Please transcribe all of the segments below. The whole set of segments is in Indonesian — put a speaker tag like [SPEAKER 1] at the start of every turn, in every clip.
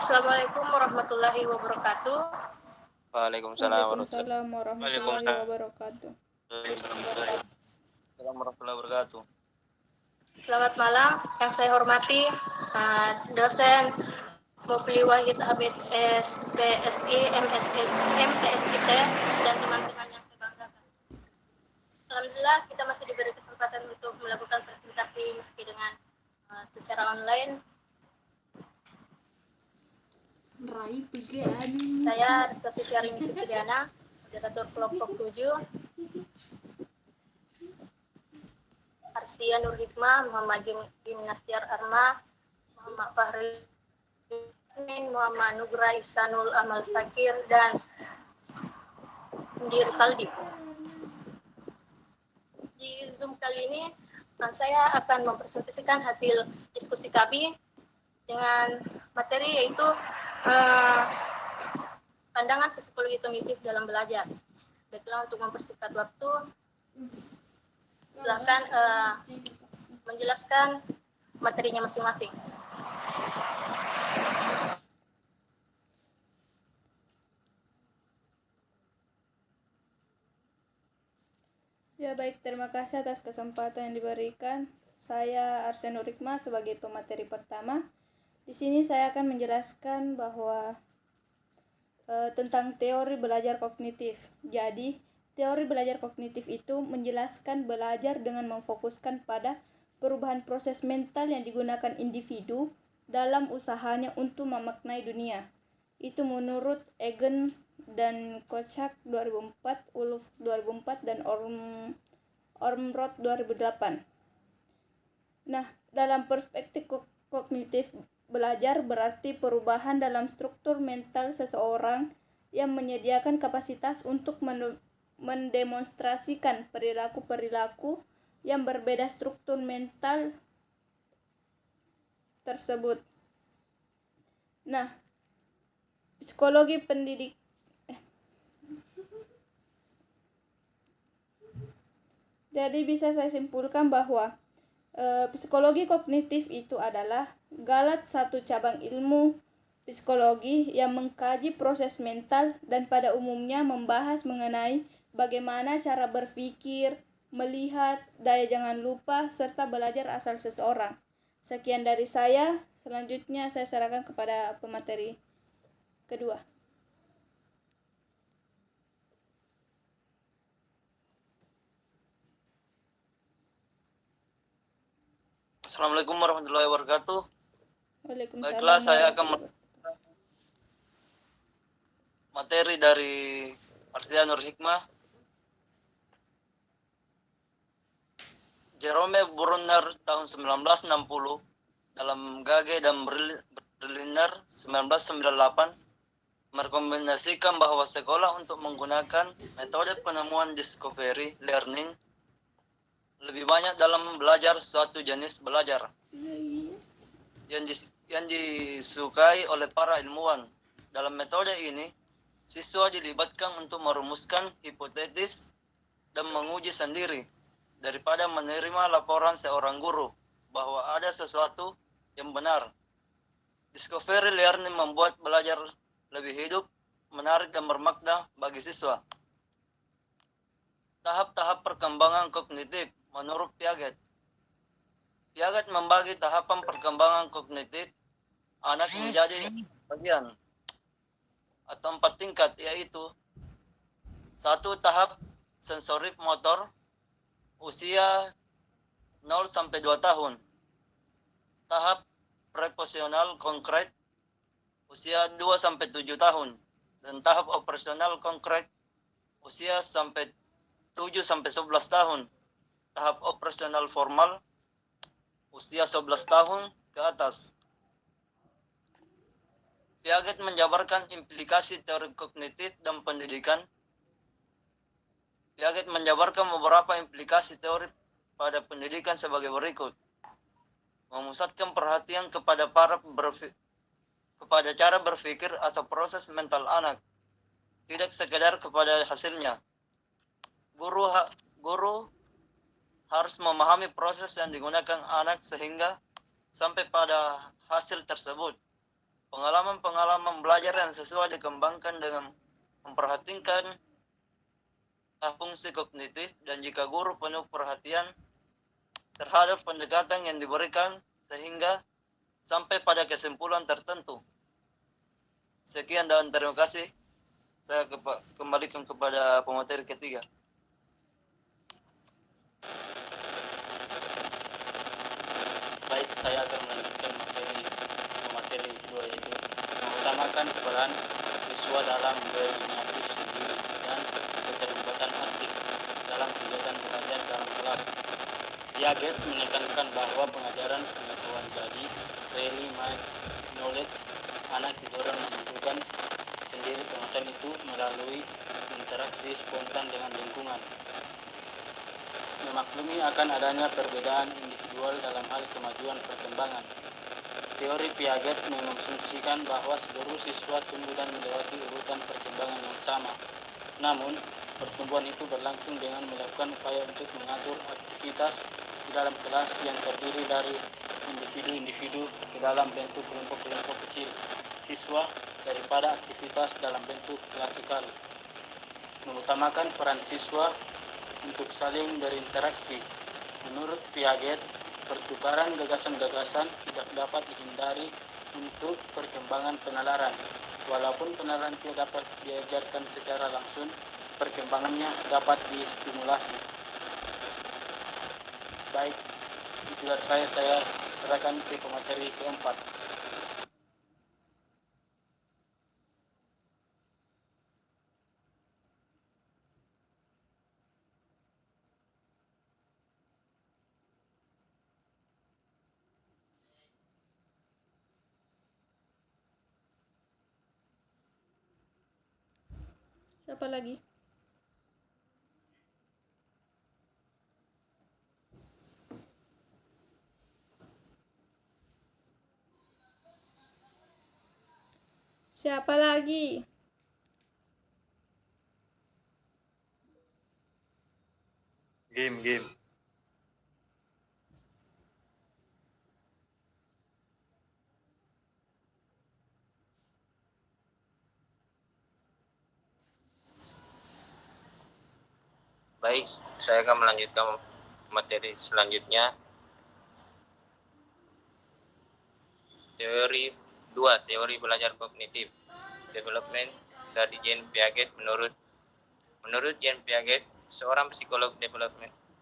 [SPEAKER 1] Assalamualaikum warahmatullahi wabarakatuh.
[SPEAKER 2] Waalaikumsalam
[SPEAKER 3] Waalaikumsalam warahmatullahi wabarakatuh.
[SPEAKER 2] warahmatullahi wabarakatuh.
[SPEAKER 1] Selamat malam, yang saya hormati dosen Mufli Wahid Hamid SPSI, MPSIT, dan teman-teman yang saya banggakan. Alhamdulillah kita masih diberi kesempatan untuk melakukan presentasi meski dengan secara online. Saya Rizka Susyaring Fitriana, moderator kelompok 7. Arsia Nur Hikmah, Muhammad Gimnastiar Arma, Muhammad Fahri, Muhammad Nugra Ihsanul Amal Sakir, dan Indir Saldi. Di Zoom kali ini saya akan mempresentasikan hasil diskusi kami dengan materi yaitu pandangan psikologi kognitif dalam belajar. Baiklah, untuk mempersingkat waktu, silahkan menjelaskan materinya masing-masing.
[SPEAKER 3] Ya baik, terima kasih atas kesempatan yang diberikan. Saya Arsia Nur Hikmah sebagai pemateri pertama. Di sini saya akan menjelaskan bahwa tentang teori belajar kognitif. Jadi, teori belajar kognitif itu menjelaskan belajar dengan memfokuskan pada perubahan proses mental yang digunakan individu dalam usahanya untuk memaknai dunia. Itu menurut Egan dan Kochak 2004, Ulf 2004, dan Ormrod 2008. Nah, dalam perspektif kognitif, belajar berarti perubahan dalam struktur mental seseorang yang menyediakan kapasitas untuk mendemonstrasikan perilaku-perilaku yang berbeda struktur mental tersebut. Nah, psikologi pendidik Jadi bisa saya simpulkan bahwa psikologi kognitif itu adalah satu cabang ilmu psikologi yang mengkaji proses mental dan pada umumnya membahas mengenai bagaimana cara berpikir, melihat, daya jangan lupa, serta belajar asal seseorang. Sekian dari saya, selanjutnya saya serahkan kepada pemateri kedua.
[SPEAKER 2] Assalamualaikum warahmatullahi wabarakatuh.
[SPEAKER 3] Waalaikumsalam.
[SPEAKER 2] Baiklah, saya akan materi dari Arsia Nur Hikmah. Jerome Bruner tahun 1960 dalam Gage dan Berliner 1998 merekomendasikan bahwa sekolah untuk menggunakan metode penemuan discovery learning lebih banyak dalam belajar suatu jenis belajar yang disukai oleh para ilmuwan. Dalam metode ini, siswa dilibatkan untuk merumuskan hipotesis dan menguji sendiri daripada menerima laporan seorang guru bahwa ada sesuatu yang benar. Discovery learning membuat belajar lebih hidup, menarik, dan bermakna bagi siswa. Tahap-tahap perkembangan kognitif menurut Piaget. Piaget membagi tahapan perkembangan kognitif anak menjadi bagian atau 4 tingkat, yaitu 1. Tahap sensorik motor usia 0-2 tahun. Tahap preposisional konkret usia 2-7 tahun. Dan tahap operasional konkret usia sampai 7-11 tahun. Tahap operasional formal usia 11 tahun ke atas. Piaget menjabarkan implikasi teori kognitif dan pendidikan. Piaget menjabarkan beberapa implikasi teori pada pendidikan sebagai berikut. Memusatkan perhatian kepada cara berpikir atau proses mental anak, tidak sekedar kepada hasilnya. Guru harus memahami proses yang digunakan anak sehingga sampai pada hasil tersebut. Pengalaman-pengalaman belajar yang sesuai dikembangkan dengan memperhatikan fungsi kognitif, dan jika guru penuh perhatian terhadap pendekatan yang diberikan sehingga sampai pada kesimpulan tertentu. Sekian dan terima kasih. Saya kembalikan kepada pemateri ketiga.
[SPEAKER 4] Baik, saya akan melanjutkan materi kedua, yaitu mengutamakan peran siswa dalam berinisiatif sendiri dan keterlibatan aktif dalam kegiatan belajar dalam kelas. Piaget menekankan bahwa pengajaran pengetahuan jadi really mind knowledge, anak didorong menentukan sendiri pengetahuan itu melalui interaksi spontan dengan lingkungan. Memaklumi akan adanya perbedaan individual dalam hal kemajuan perkembangan. Teori Piaget mengasumsikan bahwa seluruh siswa tumbuh dan melewati urutan perkembangan yang sama. Namun, pertumbuhan itu berlangsung dengan melakukan upaya untuk mengatur aktivitas di dalam kelas yang terdiri dari individu-individu ke dalam bentuk kelompok-kelompok kecil siswa daripada aktivitas dalam bentuk klasikal. Mengutamakan peran siswa untuk saling berinteraksi. Menurut Piaget, pertukaran gagasan-gagasan tidak dapat dihindari untuk perkembangan penalaran. Walaupun penalaran tidak dapat diajarkan secara langsung, perkembangannya dapat distimulasi. Baik, itu dari saya serahkan ke pemateri keempat.
[SPEAKER 3] Siapa lagi? Siapa lagi?
[SPEAKER 5] Game.
[SPEAKER 6] Baik, saya akan melanjutkan materi selanjutnya. Teori belajar kognitif, development dari Jean Piaget. Menurut Jean Piaget, seorang psikolog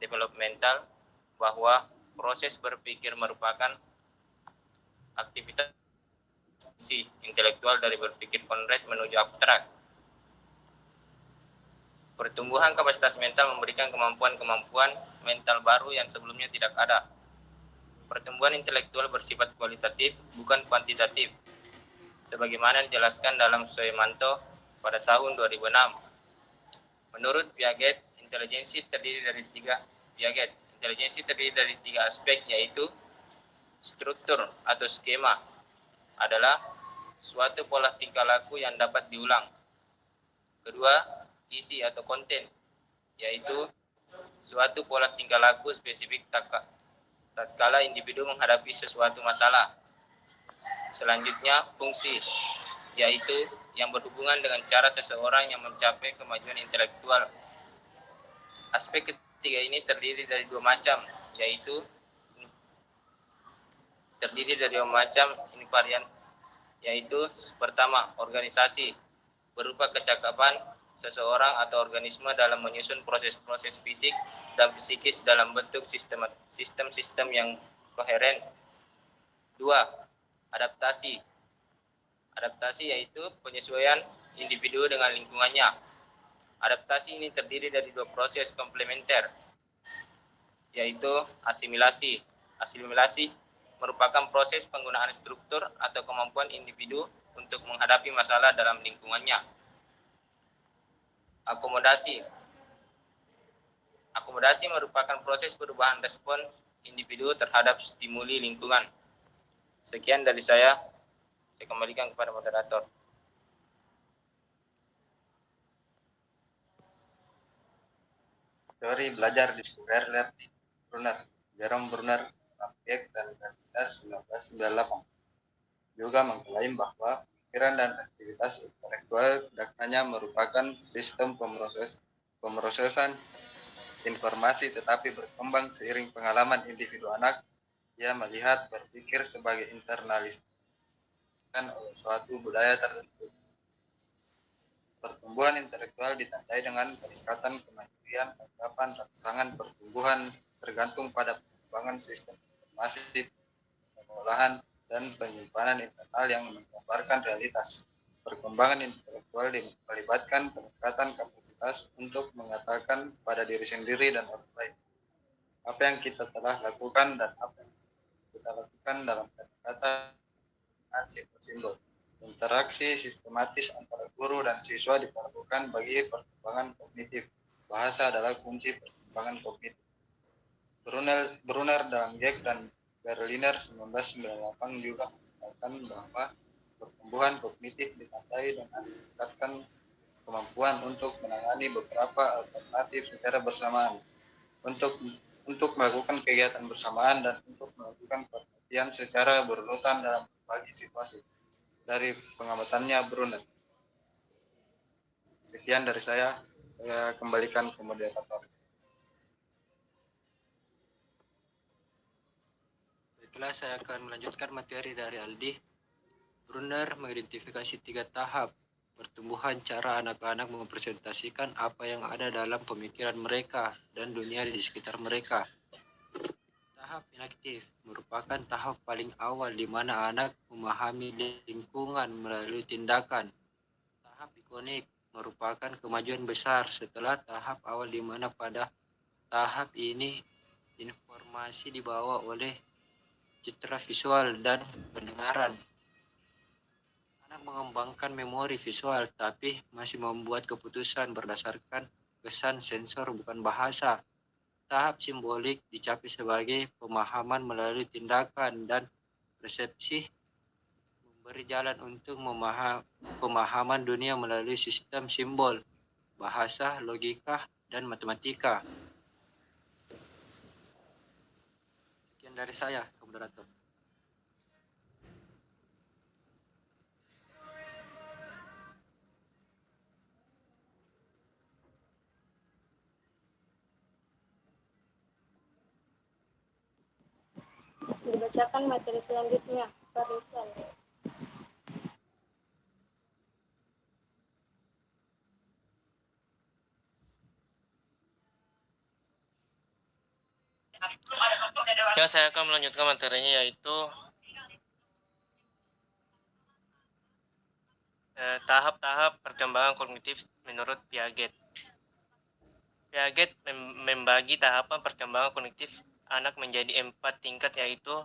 [SPEAKER 6] developmental, bahwa proses berpikir merupakan aktivitas intelektual dari berpikir konkret menuju abstrak. Pertumbuhan kapasitas mental memberikan kemampuan-kemampuan mental baru yang sebelumnya tidak ada. Pertumbuhan intelektual bersifat kualitatif, bukan kuantitatif, sebagaimana dijelaskan dalam Soemanto pada tahun 2006. Menurut Piaget, intelijensi terdiri dari tiga aspek, yaitu struktur atau skema adalah suatu pola tingkah laku yang dapat diulang. Kedua, isi atau konten, yaitu suatu pola tingkah laku spesifik tatkala individu menghadapi sesuatu masalah. Selanjutnya, fungsi, yaitu yang berhubungan dengan cara seseorang yang mencapai kemajuan intelektual. Aspek ketiga ini terdiri dari dua macam invarian, yaitu pertama, organisasi, berupa kecakapan seseorang atau organisme dalam menyusun proses-proses fisik dan psikis dalam bentuk sistem-sistem yang koheren. Dua, adaptasi. Adaptasi yaitu penyesuaian individu dengan lingkungannya. Adaptasi ini terdiri dari dua proses komplementer, yaitu asimilasi. Asimilasi merupakan proses penggunaan struktur atau kemampuan individu untuk menghadapi masalah dalam lingkungannya. Akomodasi. Akomodasi merupakan proses perubahan respon individu terhadap stimuli lingkungan. Sekian dari saya kembalikan kepada moderator.
[SPEAKER 5] Teori belajar di Square Learning, Brunner, Jerome Brunner, Piaget dan Gardner, 1998. juga mengklaim bahwa pikiran dan aktivitas intelektual tidak hanya merupakan sistem pemrosesan informasi tetapi berkembang seiring pengalaman individu anak. Ia melihat berpikir sebagai internalisasikan oleh suatu budaya tertentu. Pertumbuhan intelektual ditandai dengan peningkatan kemandirian, anggapan, rangsangan pertumbuhan tergantung pada pengembangan sistem informasi, pengolahan, dan penyimpanan internal yang menggambarkan realitas. Perkembangan intelektual melibatkan peningkatan kapasitas untuk mengatakan pada diri sendiri dan orang lain apa yang kita telah lakukan dan apa yang kita lakukan dalam kata-kata dan simbol-simbol. Interaksi sistematis antara guru dan siswa diperlukan bagi perkembangan kognitif. Bahasa adalah kunci perkembangan kognitif. Brunner dalam Jack dan Berliner 1998 juga mengatakan bahwa pertumbuhan kognitif ditandai dengan meningkatkan kemampuan untuk menangani beberapa alternatif secara bersamaan, untuk melakukan kegiatan bersamaan dan untuk melakukan perhatian secara berurutan dalam berbagai situasi. Dari pengamatannya Brunner. Sekian dari saya kembalikan ke moderator.
[SPEAKER 7] Baiklah, saya akan melanjutkan materi dari Aldi. Brunner mengidentifikasi 3 tahap pertumbuhan cara anak-anak mempresentasikan apa yang ada dalam pemikiran mereka dan dunia di sekitar mereka. Tahap inaktif merupakan tahap paling awal di mana anak memahami lingkungan melalui tindakan. Tahap ikonik merupakan kemajuan besar setelah tahap awal di mana pada tahap ini informasi dibawa oleh citra visual dan pendengaran. Anak mengembangkan memori visual tapi masih membuat keputusan berdasarkan kesan sensor bukan bahasa. Tahap simbolik dicapai sebagai pemahaman melalui tindakan dan persepsi, memberi jalan untuk pemahaman dunia melalui sistem simbol, bahasa, logika, dan matematika. Sekian dari saya, moderator.
[SPEAKER 1] Dibacakan materi selanjutnya, Pak Rizal.
[SPEAKER 6] Ya, saya akan melanjutkan materinya yaitu tahap-tahap perkembangan kognitif menurut Piaget. Piaget membagi tahapan perkembangan kognitif anak menjadi 4 tingkat, yaitu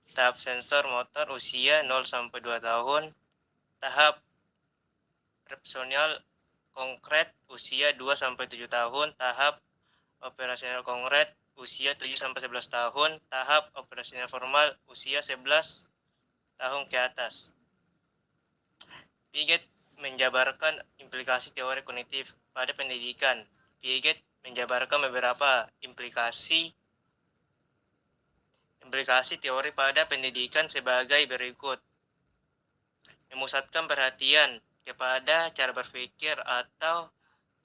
[SPEAKER 6] tahap sensor motor usia 0-2 tahun, tahap responsional konkret usia 2-7 tahun, tahap operasional konkret usia 7-11 tahun, tahap operasional formal usia 11 tahun ke atas. Piaget menjabarkan implikasi teori kognitif pada pendidikan. Piaget menjabarkan beberapa implikasi teori pada pendidikan sebagai berikut. Memusatkan perhatian kepada cara berpikir atau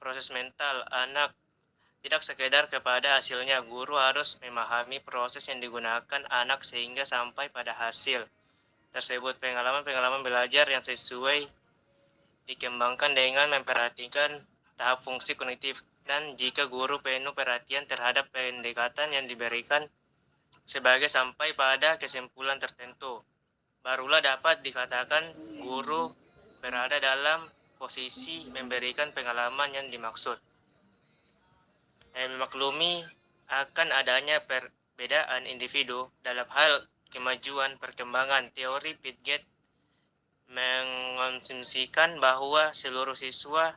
[SPEAKER 6] proses mental anak, tidak sekedar kepada hasilnya. Guru harus memahami proses yang digunakan anak sehingga sampai pada hasil tersebut. Pengalaman belajar yang sesuai dikembangkan dengan memperhatikan tahap fungsi kognitif, dan jika guru penuh perhatian terhadap pendekatan yang diberikan sebagai sampai pada kesimpulan tertentu, barulah dapat dikatakan guru berada dalam posisi memberikan pengalaman yang dimaksud. Memaklumi akan adanya perbedaan individu dalam hal kemajuan perkembangan. Teori Piaget mengasumsikan bahwa seluruh siswa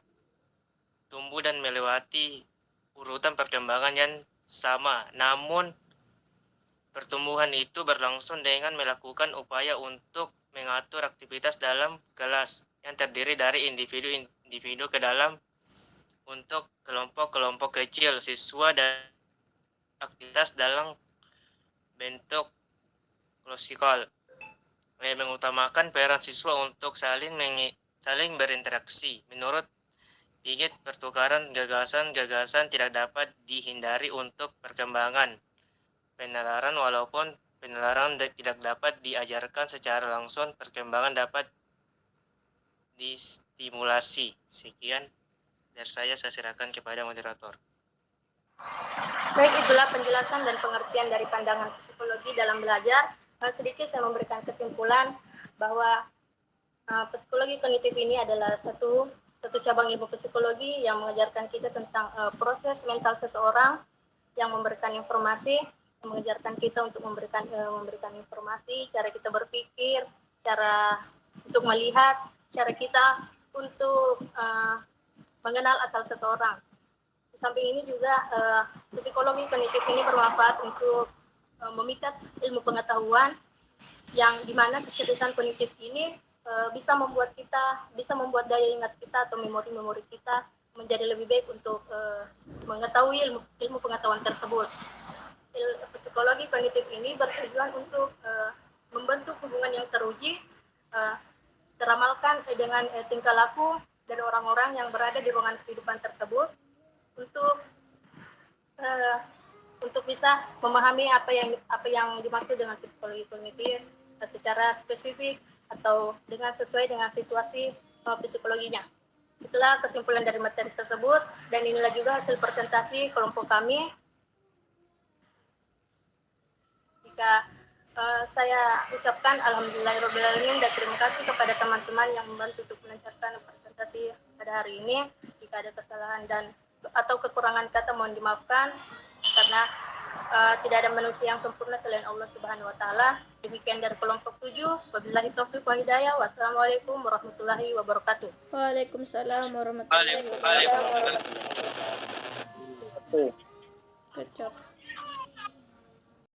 [SPEAKER 6] tumbuh dan melewati urutan perkembangan yang sama, namun pertumbuhan itu berlangsung dengan melakukan upaya untuk mengatur aktivitas dalam kelas yang terdiri dari individu ke dalam untuk kelompok-kelompok kecil siswa dan aktivitas dalam bentuk klosikal.
[SPEAKER 8] mengutamakan peran siswa untuk saling berinteraksi. Menurut Piaget, pertukaran gagasan tidak dapat dihindari untuk perkembangan penalaran. Walaupun penalaran tidak dapat diajarkan secara langsung, perkembangan dapat distimulasi. Sekian dari saya serahkan kepada moderator.
[SPEAKER 1] Baik, itulah penjelasan dan pengertian dari pandangan psikologi dalam belajar. Sedikit saya memberikan kesimpulan bahwa psikologi kognitif ini adalah satu cabang ilmu psikologi yang mengajarkan kita tentang proses mental seseorang, yang memberikan informasi, yang mengajarkan kita untuk memberikan informasi, cara kita berpikir, cara untuk melihat, cara kita untuk mengenal asal seseorang. Di samping ini juga psikologi kognitif ini bermanfaat untuk memikat ilmu pengetahuan, yang dimana kecerdasan kognitif ini bisa membuat daya ingat kita atau memori kita menjadi lebih baik untuk mengetahui ilmu pengetahuan tersebut. Psikologi kognitif ini bertujuan untuk membentuk hubungan yang teruji, teramalkan dengan tingkah laku dari orang-orang yang berada di ruangan kehidupan tersebut, untuk bisa memahami apa yang dimaksud dengan psikologi kognitif secara spesifik atau sesuai dengan situasi psikologinya. Itulah kesimpulan dari materi tersebut, dan inilah juga hasil presentasi kelompok kami. Jika saya ucapkan alhamdulillahirrahmanirrahim dan terima kasih kepada teman-teman yang membantu untuk melancarkan presentasi pada hari ini. Jika ada kesalahan atau kekurangan kata mohon dimaafkan, karena tidak ada manusia yang sempurna selain Allah Subhanahu wa taala. Demikian dari kelompok 7. Wabillahi taufiq wa hidayah. Wassalamualaikum warahmatullahi wabarakatuh.
[SPEAKER 3] Waalaikumsalam warahmatullahi wabarakatuh. Good job.